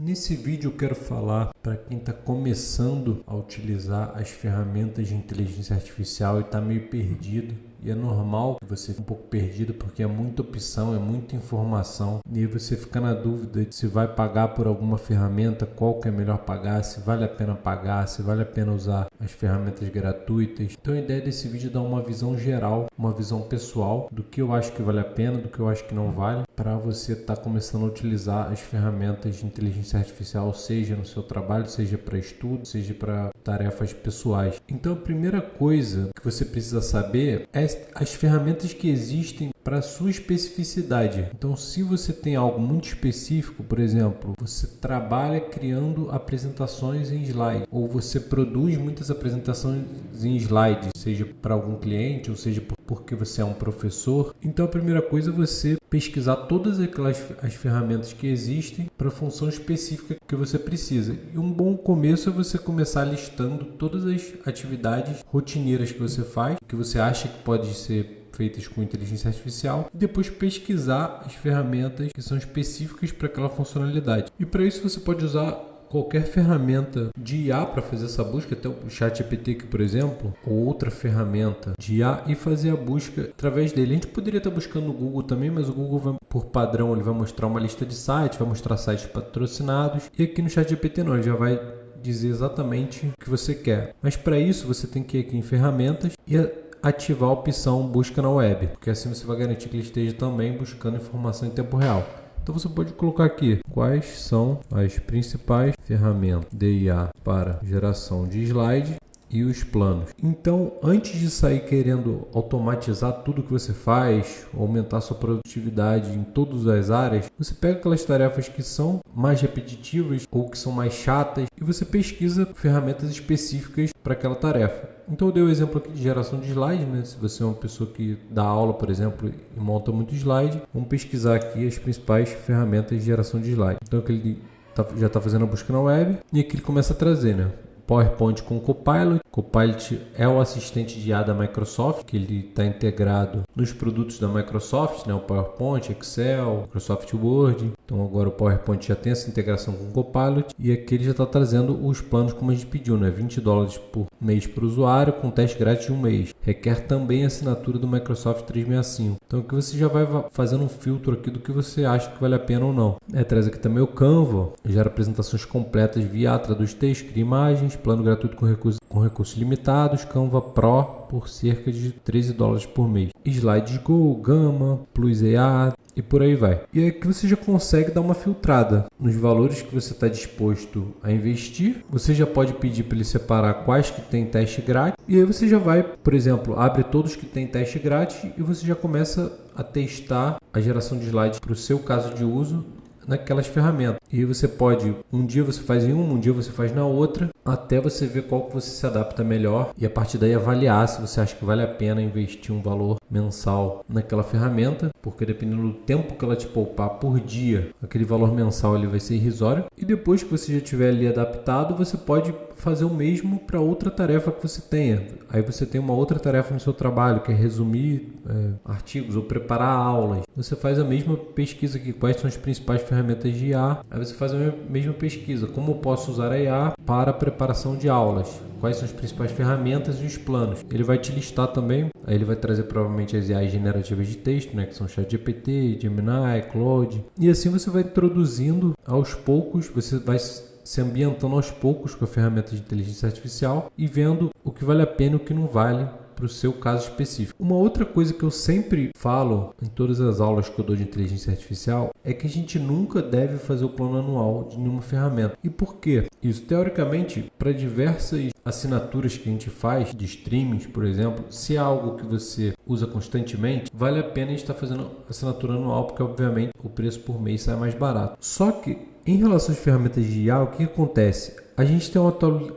Nesse vídeo eu quero falar para quem está começando a utilizar as ferramentas de inteligência artificial e está meio perdido. E é normal que você fique um pouco perdido porque é muita opção, é muita informação e aí você fica na dúvida de se vai pagar por alguma ferramenta, qual que é melhor pagar, se vale a pena pagar, se vale a pena usar as ferramentas gratuitas. Então a ideia desse vídeo é dar uma visão geral, uma visão pessoal do que eu acho que vale a pena, do que eu acho que não vale, para você estar começando a utilizar as ferramentas de inteligência artificial, seja no seu trabalho, seja para estudo, seja para tarefas pessoais. Então a primeira coisa que você precisa saber é as ferramentas que existem para a sua especificidade. Então, se você tem algo muito específico, por exemplo, você trabalha criando apresentações em slide, ou você produz muitas apresentações em slide, seja para algum cliente, ou seja porque você é um professor. Então, a primeira coisa é você pesquisar todas as ferramentas que existem para a função específica que você precisa. E um bom começo é você começar listando todas as atividades rotineiras que você faz, que você acha que pode ser feitas com inteligência artificial, e depois pesquisar as ferramentas que são específicas para aquela funcionalidade. E para isso você pode usar qualquer ferramenta de IA para fazer essa busca, até o ChatGPT aqui, por exemplo, ou outra ferramenta de IA, e fazer a busca através dele. A gente poderia estar buscando no Google também, mas o Google, por padrão, ele vai mostrar uma lista de sites, vai mostrar sites patrocinados, e aqui no ChatGPT não, ele já vai dizer exatamente o que você quer. Mas para isso você tem que ir aqui em ferramentas e ativar a opção busca na web, porque assim você vai garantir que ele esteja também buscando informação em tempo real. Então você pode colocar aqui quais são as principais ferramentas de IA para geração de slide e os planos. Então, antes de sair querendo automatizar tudo que você faz, aumentar sua produtividade em todas as áreas, você pega aquelas tarefas que são mais repetitivas ou que são mais chatas e você pesquisa ferramentas específicas para aquela tarefa. Então eu dei o exemplo aqui de geração de slide, né? Se você é uma pessoa que dá aula, por exemplo, e monta muito slide, vamos pesquisar aqui as principais ferramentas de geração de slide. Então aqui ele já está fazendo a busca na web e aqui ele começa a trazer, né? PowerPoint com Copilot. Copilot é o assistente de IA da Microsoft, que ele está integrado nos produtos da Microsoft, né? O PowerPoint, Excel, Microsoft Word. Então agora o PowerPoint já tem essa integração com o Copilot e aqui ele já está trazendo os planos como a gente pediu, né? $20 por mês para o usuário, com teste grátis de um mês. Requer também a assinatura do Microsoft 365. Então aqui você já vai fazendo um filtro aqui do que você acha que vale a pena ou não. Traz aqui também o Canva, gera apresentações completas via traduz texto, cria imagens, plano gratuito com recursos limitados, Canva Pro por cerca de $13 por mês. Slides Go, Gama, Plus AI e por aí vai. E aqui você já consegue dar uma filtrada nos valores que você está disposto a investir. Você já pode pedir para ele separar quais que tem teste grátis. E aí você já vai, por exemplo, abre todos que tem teste grátis e você já começa a testar a geração de slides para o seu caso de uso naquelas ferramentas. E você pode, um dia você faz em uma, um dia você faz na outra, até você ver qual que você se adapta melhor e a partir daí avaliar se você acha que vale a pena investir um valor mensal naquela ferramenta, porque dependendo do tempo que ela te poupar por dia, aquele valor mensal ele vai ser irrisório. E depois que você já tiver ali adaptado, você pode fazer o mesmo para outra tarefa que você tenha. Aí você tem uma outra tarefa no seu trabalho, que é resumir artigos ou preparar aulas. Você faz a mesma pesquisa aqui, quais são as principais ferramentas de IA. Aí você faz a mesma pesquisa, como eu posso usar a IA para a preparação de aulas. Quais são as principais ferramentas e os planos. Ele vai te listar também, aí ele vai trazer provavelmente as IAs generativas de texto, né, que são ChatGPT, Gemini, Claude. E assim você vai introduzindo aos poucos, você vai se ambientando aos poucos com a ferramenta de inteligência artificial e vendo o que vale a pena e o que não vale para o seu caso específico. Uma outra coisa que eu sempre falo em todas as aulas que eu dou de inteligência artificial é que a gente nunca deve fazer o plano anual de nenhuma ferramenta. E por quê? Isso, teoricamente, para diversas assinaturas que a gente faz, de streamings, por exemplo, se é algo que você usa constantemente, vale a pena a gente estar fazendo assinatura anual, porque obviamente o preço por mês sai mais barato. Só que em relação às ferramentas de IA, o que acontece? a gente tem uma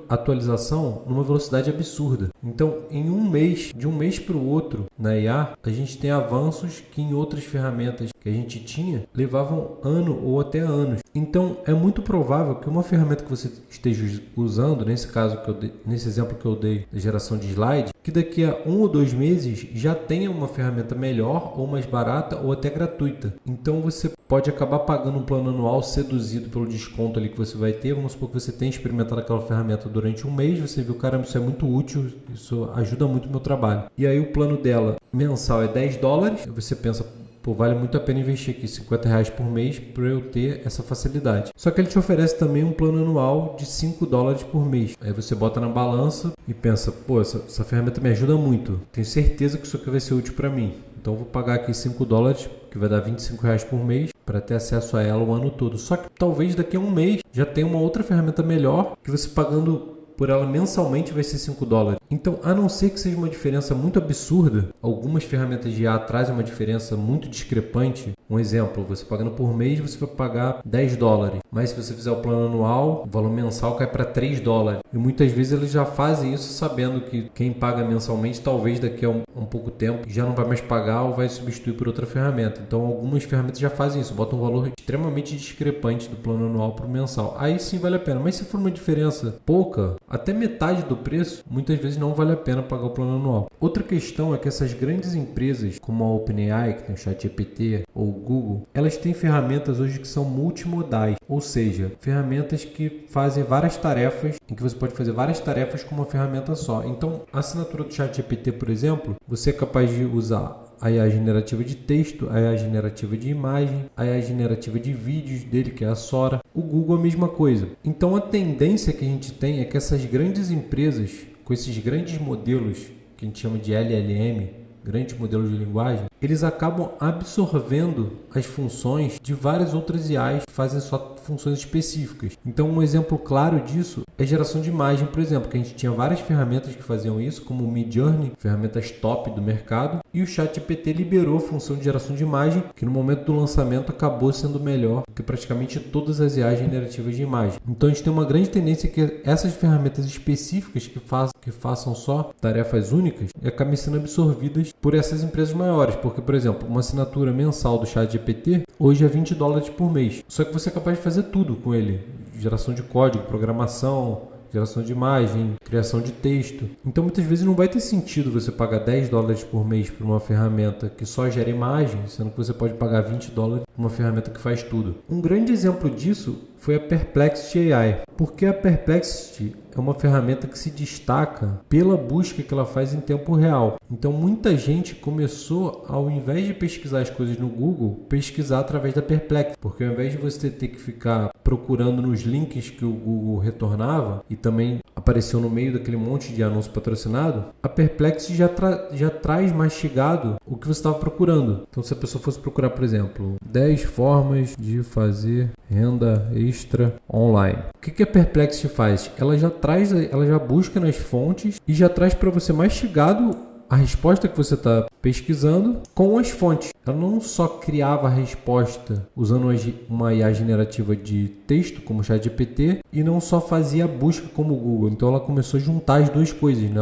atualização numa velocidade absurda. Então, em um mês, de um mês para o outro, na IA, a gente tem avanços que em outras ferramentas que a gente tinha levavam ano ou até anos. Então, é muito provável que uma ferramenta que você esteja usando, nesse caso nesse exemplo que eu dei da geração de slide, que daqui a 1 ou 2 meses já tenha uma ferramenta melhor ou mais barata ou até gratuita. Então, você pode acabar pagando um plano anual seduzido pelo desconto ali que você vai ter. Vamos supor que você tenha experimentado aquela ferramenta durante um mês, você viu, caramba, isso é muito útil, isso ajuda muito o meu trabalho. E aí o plano dela mensal é $10, você pensa, pô, vale muito a pena investir aqui R$50 por mês para eu ter essa facilidade. Só que ele te oferece também um plano anual de $5 por mês. Aí você bota na balança e pensa, pô, essa ferramenta me ajuda muito. Tenho certeza que isso aqui vai ser útil para mim. Então eu vou pagar aqui $5, que vai dar R$25 por mês, para ter acesso a ela o ano todo. Só que talvez daqui a um mês já tenha uma outra ferramenta melhor, que você pagando por ela mensalmente vai ser $5. Então, a não ser que seja uma diferença muito absurda, algumas ferramentas de IA trazem uma diferença muito discrepante. Um exemplo, você pagando por mês, você vai pagar $10. Mas se você fizer o plano anual, o valor mensal cai para $3. E muitas vezes eles já fazem isso sabendo que quem paga mensalmente, talvez daqui a um pouco tempo, já não vai mais pagar ou vai substituir por outra ferramenta. Então, algumas ferramentas já fazem isso, botam um valor extremamente discrepante do plano anual para o mensal. Aí sim vale a pena. Mas se for uma diferença pouca, até metade do preço, muitas vezes não vale a pena pagar o plano anual. Outra questão é que essas grandes empresas, como a OpenAI, que tem o ChatGPT, ou o Google, elas têm ferramentas hoje que são multimodais, ou seja, ferramentas que fazem várias tarefas, em que você pode fazer várias tarefas com uma ferramenta só. Então, a assinatura do ChatGPT, por exemplo, você é capaz de usar a IA generativa de texto, a IA generativa de imagem, a IA generativa de vídeos dele, que é a Sora. O Google é a mesma coisa. Então, a tendência que a gente tem é que essas grandes empresas, com esses grandes modelos, que a gente chama de LLM, grandes modelos de linguagem, eles acabam absorvendo as funções de várias outras IAs que fazem só funções específicas. Então, um exemplo claro disso é geração de imagem, por exemplo, que a gente tinha várias ferramentas que faziam isso, como o Midjourney, ferramentas top do mercado, e o ChatGPT liberou a função de geração de imagem, que no momento do lançamento acabou sendo melhor do que praticamente todas as IAs generativas de imagem. Então, a gente tem uma grande tendência que essas ferramentas específicas que façam só tarefas únicas acabem sendo absorvidas por essas empresas maiores, porque, por exemplo, uma assinatura mensal do ChatGPT hoje é $20 por mês. Só que você é capaz de fazer tudo com ele: geração de código, programação, geração de imagem, criação de texto. Então, muitas vezes não vai ter sentido você pagar $10 por mês por uma ferramenta que só gera imagem, sendo que você pode pagar $20 por uma ferramenta que faz tudo. Um grande exemplo disso foi a Perplexity AI, porque a Perplexity é uma ferramenta que se destaca pela busca que ela faz em tempo real. Então, muita gente começou, ao invés de pesquisar as coisas no Google, pesquisar através da Perplexity, porque ao invés de você ter que ficar procurando nos links que o Google retornava e também apareceu no meio daquele monte de anúncio patrocinado, a Perplexity já traz mastigado o que você estava procurando. Então, se a pessoa fosse procurar, por exemplo, 10 formas de fazer renda extra online. O que a Perplexity faz? Ela já busca nas fontes e já traz para você mastigado a resposta que você está pesquisando com as fontes. Ela não só criava a resposta usando uma IA generativa de texto, como o ChatGPT, e não só fazia a busca como o Google. Então ela começou a juntar as duas coisas, né?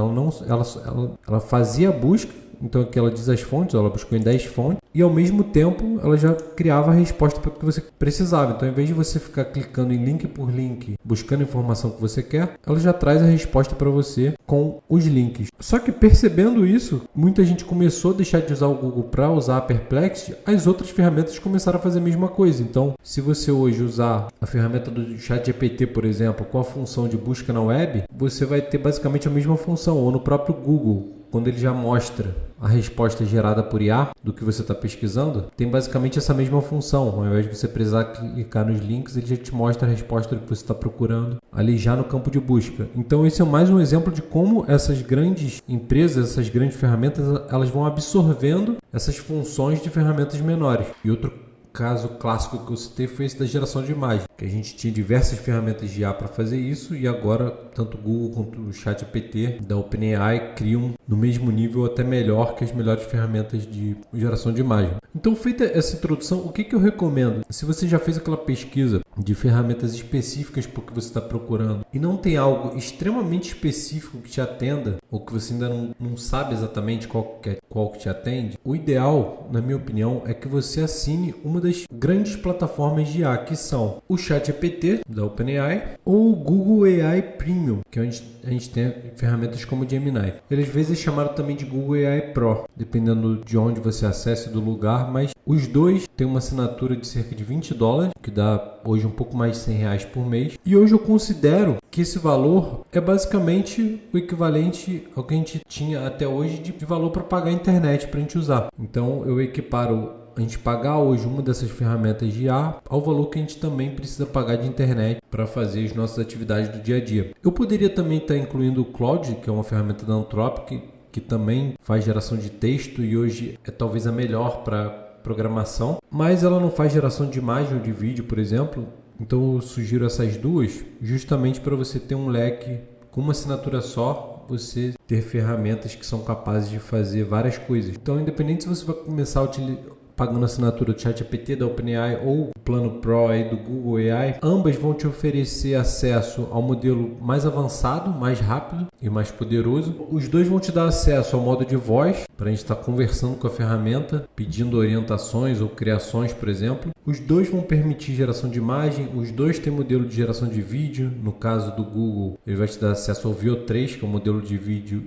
Ela fazia a busca, então aqui ela diz as fontes, ela buscou em 10 fontes, e ao mesmo tempo ela já criava a resposta para o que você precisava. Então, ao invés de você ficar clicando em link por link, buscando a informação que você quer, ela já traz a resposta para você com os links. Só que, percebendo isso, muita gente começou a deixar de usar o Google para usar a Perplexity, as outras ferramentas começaram a fazer a mesma coisa. Então, se você hoje usar a ferramenta do ChatGPT, por exemplo, com a função de busca na web, você vai ter basicamente a mesma função, ou no próprio Google, quando ele já mostra a resposta gerada por IA do que você está pesquisando, tem basicamente essa mesma função. Ao invés de você precisar clicar nos links, ele já te mostra a resposta do que você está procurando ali já no campo de busca. Então esse é mais um exemplo de como essas grandes empresas, essas grandes ferramentas, elas vão absorvendo essas funções de ferramentas menores. E outro caso clássico que eu citei foi esse da geração de imagem, que a gente tinha diversas ferramentas de IA para fazer isso e agora tanto o Google quanto o ChatGPT da OpenAI criam no mesmo nível até melhor que as melhores ferramentas de geração de imagem. Então, feita essa introdução, o que eu recomendo? Se você já fez aquela pesquisa de ferramentas específicas para o que você está procurando e não tem algo extremamente específico que te atenda ou que você ainda não sabe exatamente qual que te atende, o ideal, na minha opinião, é que você assine uma das grandes plataformas de IA, que são o ChatGPT da OpenAI ou o Google AI Premium, que é onde a gente tem ferramentas como o Gemini. Ele às vezes é chamado também de Google AI Pro, dependendo de onde você acesse do lugar, mas os dois têm uma assinatura de cerca de $20, que dá hoje um pouco mais de R$100 por mês. E hoje eu considero que esse valor é basicamente o equivalente ao que a gente tinha até hoje de valor para pagar a internet para a gente usar. Então eu equiparo a gente pagar hoje uma dessas ferramentas de IA ao valor que a gente também precisa pagar de internet para fazer as nossas atividades do dia a dia. Eu poderia também estar incluindo o Claude, que é uma ferramenta da Anthropic, que também faz geração de texto e hoje é talvez a melhor para programação, mas ela não faz geração de imagem ou de vídeo, por exemplo. Então eu sugiro essas duas justamente para você ter um leque com uma assinatura só, você ter ferramentas que são capazes de fazer várias coisas. Então, independente se você vai começar pagando a assinatura do ChatGPT, da OpenAI ou o plano Pro aí do Google AI, ambas vão te oferecer acesso ao modelo mais avançado, mais rápido e mais poderoso. Os dois vão te dar acesso ao modo de voz, para a gente estar conversando com a ferramenta, pedindo orientações ou criações, por exemplo. Os dois vão permitir geração de imagem, os dois têm modelo de geração de vídeo. No caso do Google, ele vai te dar acesso ao Veo 3, que é o modelo de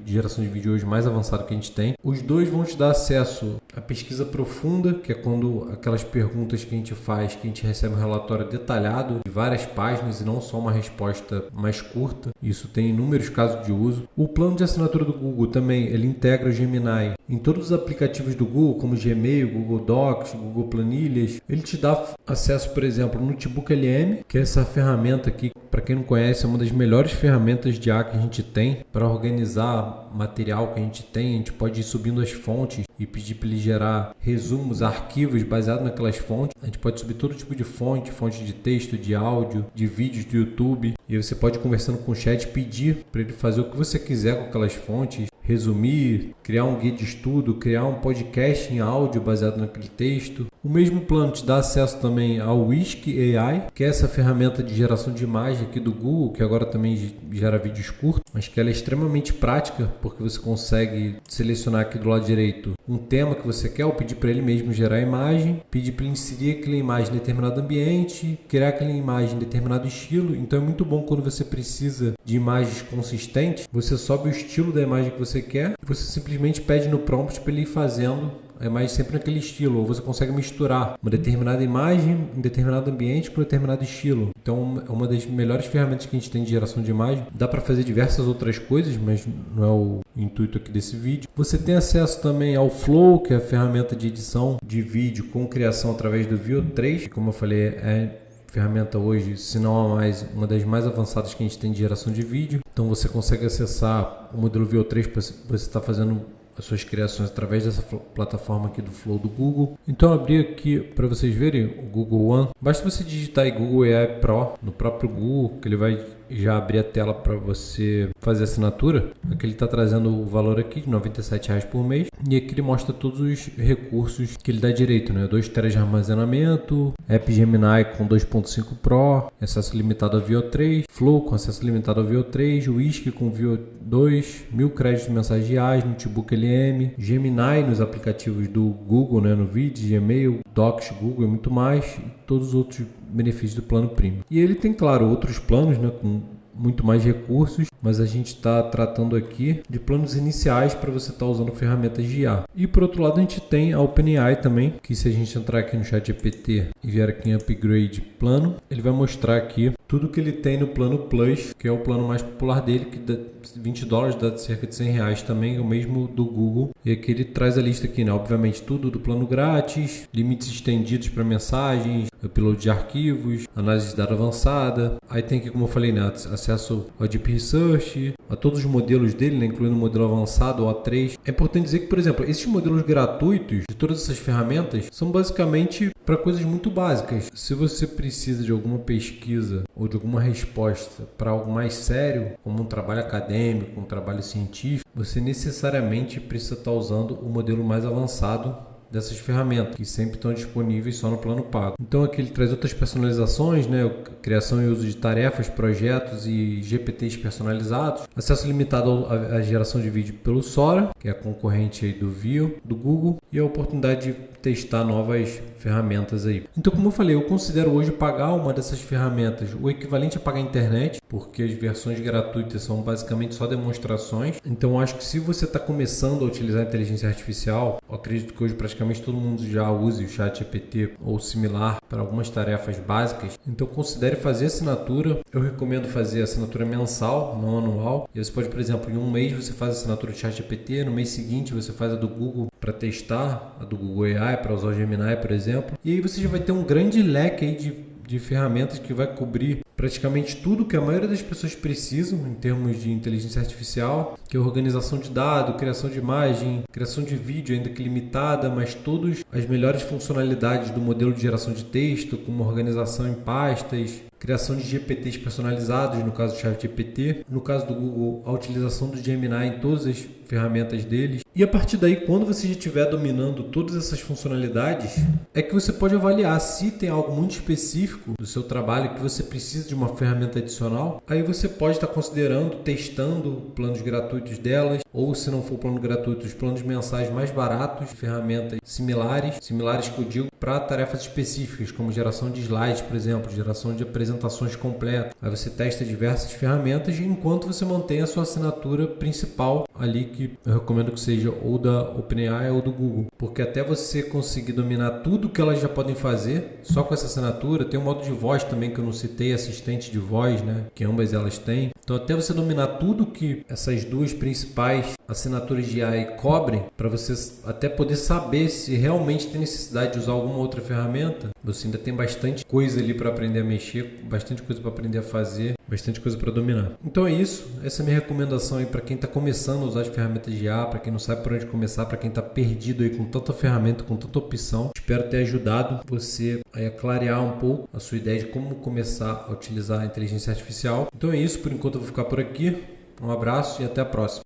geração de vídeo hoje mais avançado que a gente tem. Os dois vão te dar acesso à pesquisa profunda, que é quando aquelas perguntas que a gente faz, que a gente recebe um relatório detalhado de várias páginas e não só uma resposta mais curta. Isso tem inúmeros casos de uso. O plano de assinatura do Google também, ele integra o Gemini em todos os aplicativos do Google, como Gmail, Google Docs, Google Planilhas. Ele te dá acesso, por exemplo, ao Notebook LM, que é essa ferramenta aqui, para quem não conhece, é uma das melhores ferramentas de IA que a gente tem para organizar material que a gente tem. A gente pode ir subindo as fontes e pedir para ele gerar resumos, arquivos baseados naquelas fontes. A gente pode subir todo tipo de fonte de texto, de áudio, de vídeos do YouTube. E aí você pode ir conversando com o chat, pedir para ele fazer o que você quiser com aquelas fontes, resumir, criar um guia de estudo, criar um podcast em áudio baseado naquele texto. O mesmo plano te dá acesso também ao Whisk AI, que é essa ferramenta de geração de imagem aqui do Google, que agora também gera vídeos curtos, mas que ela é extremamente prática, porque você consegue selecionar aqui do lado direito um tema que você quer, ou pedir para ele mesmo gerar a imagem, pedir para ele inserir aquela imagem em determinado ambiente, criar aquela imagem em determinado estilo. Então é muito bom quando você precisa de imagens consistentes, você sobe o estilo da imagem que você quer e você simplesmente pede no prompt para ele ir fazendo a imagem sempre naquele estilo, ou você consegue misturar uma determinada imagem em determinado ambiente com determinado estilo. Então é uma das melhores ferramentas que a gente tem de geração de imagem. Dá para fazer diversas outras coisas, mas não é o intuito aqui desse vídeo. Você tem acesso também ao Flow, que é a ferramenta de edição de vídeo com criação através do Veo 3, que, como eu falei, é ferramenta hoje, se não a mais, uma das mais avançadas que a gente tem de geração de vídeo. Então você consegue acessar o modelo Veo 3 para você estar fazendo as suas criações através dessa plataforma aqui do Flow do Google. Então abri aqui para vocês verem o Google One. Basta você digitar aí Google AI Pro no próprio Google, que ele vai já abrir a tela para você fazer a assinatura. Aqui ele está trazendo o valor aqui de R$ 97,00 por mês. E aqui ele mostra todos os recursos que ele dá direito, né? 2 TB de armazenamento, App Gemini com 2.5 Pro, acesso limitado ao Veo 3, Flow com acesso limitado ao Veo 3, Whisk com Veo 2, 1000 créditos mensageais, Notebook LM, Gemini nos aplicativos do Google, né? No Vídeo, Gmail, Docs, Google e muito mais. E todos os outros benefícios do plano Premium. E ele tem, claro, outros planos, né, com muito mais recursos, mas a gente está tratando aqui de planos iniciais para você estar usando ferramentas de IA. E por outro lado a gente tem a OpenAI também, que se a gente entrar aqui no ChatGPT e vier aqui em Upgrade Plano, ele vai mostrar aqui tudo que ele tem no plano Plus, que é o plano mais popular dele, que dá $20, dá cerca de R$100 também, o mesmo do Google. E aqui ele traz a lista aqui, né? Obviamente tudo do plano grátis, limites estendidos para mensagens, upload de arquivos, análise de dados avançada. Aí tem aqui, como eu falei, né? Acesso acesso ao Deep Research, a todos os modelos dele, né, incluindo o modelo avançado, o O3. É importante dizer que, por exemplo, esses modelos gratuitos de todas essas ferramentas são basicamente para coisas muito básicas. Se você precisa de alguma pesquisa ou de alguma resposta para algo mais sério, como um trabalho acadêmico, um trabalho científico, você necessariamente precisa estar usando o modelo mais avançado dessas ferramentas, que sempre estão disponíveis só no plano pago. Então aqui ele traz outras personalizações, né? Criação e uso de tarefas, projetos e GPTs personalizados, acesso limitado à geração de vídeo pelo Sora, que é a concorrente aí do Veo, do Google, e a oportunidade de testar novas ferramentas aí. Então, como eu falei, eu considero hoje pagar uma dessas ferramentas o equivalente a pagar a internet, porque as versões gratuitas são basicamente só demonstrações. Então, acho que se você está começando a utilizar a inteligência artificial, eu acredito que hoje praticamente todo mundo já use o ChatGPT ou similar para algumas tarefas básicas. Então, considere fazer assinatura. Eu recomendo fazer assinatura mensal, não anual. E você pode, por exemplo, em um mês você faz a assinatura do ChatGPT, no mês seguinte você faz a do Google para testar, a do Google AI para usar o Gemini, por exemplo. E aí você já vai ter um grande leque aí de ferramentas que vai cobrir praticamente tudo que a maioria das pessoas precisam em termos de inteligência artificial, que é organização de dados, criação de imagem, criação de vídeo, ainda que limitada, mas todas as melhores funcionalidades do modelo de geração de texto, como organização em pastas, criação de GPTs personalizados, no caso do ChatGPT, no caso do Google, a utilização do Gemini em todas as ferramentas deles. E a partir daí, quando você já estiver dominando todas essas funcionalidades, é que você pode avaliar se tem algo muito específico do seu trabalho que você precisa de uma ferramenta adicional. Aí você pode estar considerando, testando planos gratuitos delas, ou se não for plano gratuito, os planos mensais mais baratos, ferramentas similares que eu digo para tarefas específicas, como geração de slides, por exemplo, geração de apresentações completas. Aí você testa diversas ferramentas enquanto você mantém a sua assinatura principal ali, que eu recomendo que seja ou da OpenAI ou do Google, porque até você conseguir dominar tudo que elas já podem fazer só com essa assinatura, tem um modo de voz também que eu não citei, assistente de voz, né, que ambas elas têm. Então até você dominar tudo que essas duas principais assinaturas de AI cobrem, para você até poder saber se realmente tem necessidade de usar alguma outra ferramenta, você ainda tem bastante coisa ali para aprender a mexer, bastante coisa para aprender a fazer, bastante coisa para dominar. Então é isso, essa é a minha recomendação aí para quem está começando a usar as ferramentas de IA, para quem não sabe por onde começar, para quem está perdido aí com tanta ferramenta, com tanta opção. Espero ter ajudado você a clarear um pouco a sua ideia de como começar a utilizar a inteligência artificial. Então é isso, por enquanto eu vou ficar por aqui. Um abraço e até a próxima.